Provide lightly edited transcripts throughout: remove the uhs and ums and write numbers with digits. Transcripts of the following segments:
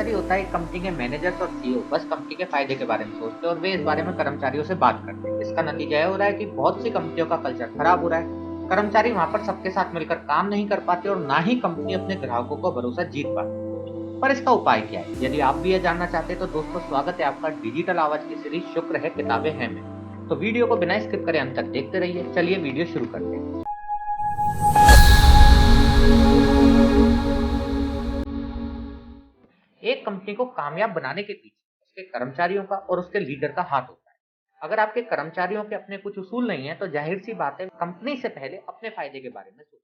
कर्मचारी होता है एक कंपनी के मैनेजर्स और सीईओ बस कंपनी के फायदे के बारे में सोचते हैं और वे इस बारे में कर्मचारियों से बात करते हैं। इसका नतीजा यह हो रहा है कि बहुत सी कंपनियों का कल्चर खराब हो रहा है। कर्मचारी वहां पर सबके साथ मिलकर काम नहीं कर पाते और ना ही कंपनी अपने ग्राहकों का भरोसा जीत पाती। पर इसका उपाय क्या है? यदि आप भी यह जानना चाहते हैं तो दोस्तों स्वागत है आपका डिजिटल आवाज की सीरीज शुक्र है किताबें हैं में। तो वीडियो को बिना स्किप करे अंत तक देखते रहिए। चलिए वीडियो शुरू करते हैं। एक कंपनी को कामयाब बनाने के पीछे उसके कर्मचारियों का और उसके लीडर का हाथ होता है। अगर आपके कर्मचारियों के अपने कुछ उसूल नहीं है तो जाहिर सी बात है कंपनी से पहले अपने फायदे के बारे में सोचें।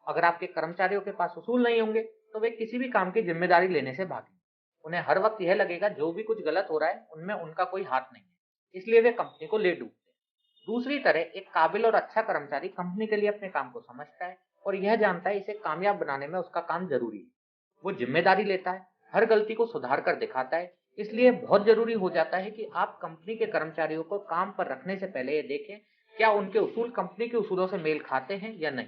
अगर आपके कर्मचारियों के पास उसूल नहीं होंगे तो वे किसी भी काम की जिम्मेदारी लेने से भागेंगे। उन्हें हर वक्त यह लगेगा जो भी कुछ गलत हो रहा है उनमें उनका कोई हाथ नहीं है, इसलिए वे कंपनी को ले डूबते हैं। दूसरी तरह एक काबिल और अच्छा कर्मचारी कंपनी के लिए अपने काम को समझता है और यह जानता है इसे कामयाब बनाने में उसका काम जरूरी है। वो जिम्मेदारी लेता है, हर गलती को सुधार कर दिखाता है। इसलिए बहुत जरूरी हो जाता है कि आप कंपनी के कर्मचारियों को काम पर रखने से पहले ये देखें क्या उनके उसूल कंपनी के उसूलों से मेल खाते हैं या नहीं।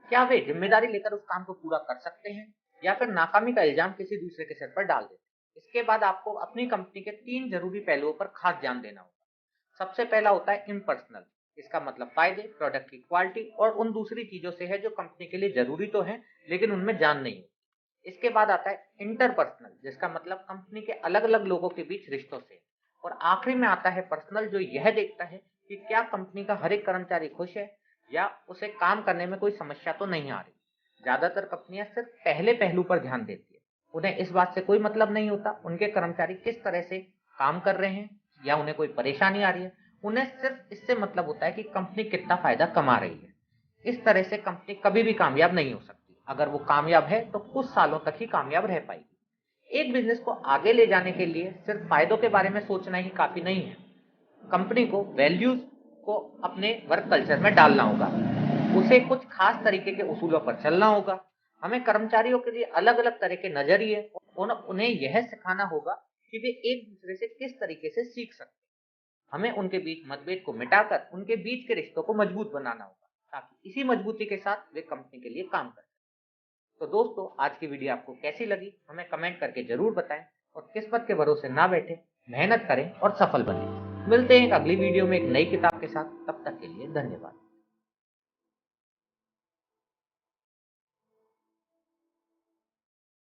क्या वे जिम्मेदारी लेकर उस काम को पूरा कर सकते हैं या फिर नाकामी का इल्जाम किसी दूसरे के सिर पर डाल देते हैं। इसके बाद आपको अपनी कंपनी के 3 जरूरी पहलुओं पर खास ध्यान देना होगा। सबसे पहला होता है इम्पर्सनल। इसका मतलब फायदे, प्रोडक्ट की क्वालिटी और उन दूसरी चीजों से है जो कंपनी के लिए जरूरी तो है लेकिन उनमें जान नहीं है। इसके बाद आता है इंटरपर्सनल, जिसका मतलब कंपनी के अलग अलग लोगों के बीच रिश्तों से। और आखिरी में आता है पर्सनल, जो यह देखता है कि क्या कंपनी का हर एक कर्मचारी खुश है या उसे काम करने में कोई समस्या तो नहीं आ रही। ज्यादातर कंपनियां सिर्फ पहले पहलू पर ध्यान देती है। उन्हें इस बात से कोई मतलब नहीं होता उनके कर्मचारी किस तरह से काम कर रहे हैं या उन्हें कोई परेशानी आ रही है। उन्हें सिर्फ इससे मतलब होता है कि कंपनी कितना फायदा कमा रही है। इस तरह से कंपनी कभी भी कामयाब नहीं हो सकती। अगर वो कामयाब है तो कुछ सालों तक ही कामयाब रह पाएगी। एक बिजनेस को आगे ले जाने के लिए सिर्फ फायदों के बारे में सोचना ही काफी नहीं है। कंपनी को वैल्यूज को अपने वर्क कल्चर में डालना होगा। उसे कुछ खास तरीके के उसूलों पर चलना होगा। हमें कर्मचारियों के लिए अलग अलग तरह के नजरिए और उन्हें यह सिखाना होगा कि वे एक दूसरे से किस तरीके से सीख सकते हैं। हमें उनके बीच मतभेद को मिटाकर उनके बीच के रिश्तों को मजबूत बनाना होगा ताकि इसी मजबूती के साथ वे कंपनी के लिए काम करें। तो दोस्तों आज की वीडियो आपको कैसी लगी हमें कमेंट करके जरूर बताएं। और किस्मत के भरोसे ना बैठे, मेहनत करें और सफल बने। मिलते हैं एक अगली वीडियो में एक नई किताब के साथ। तब तक के लिए धन्यवाद।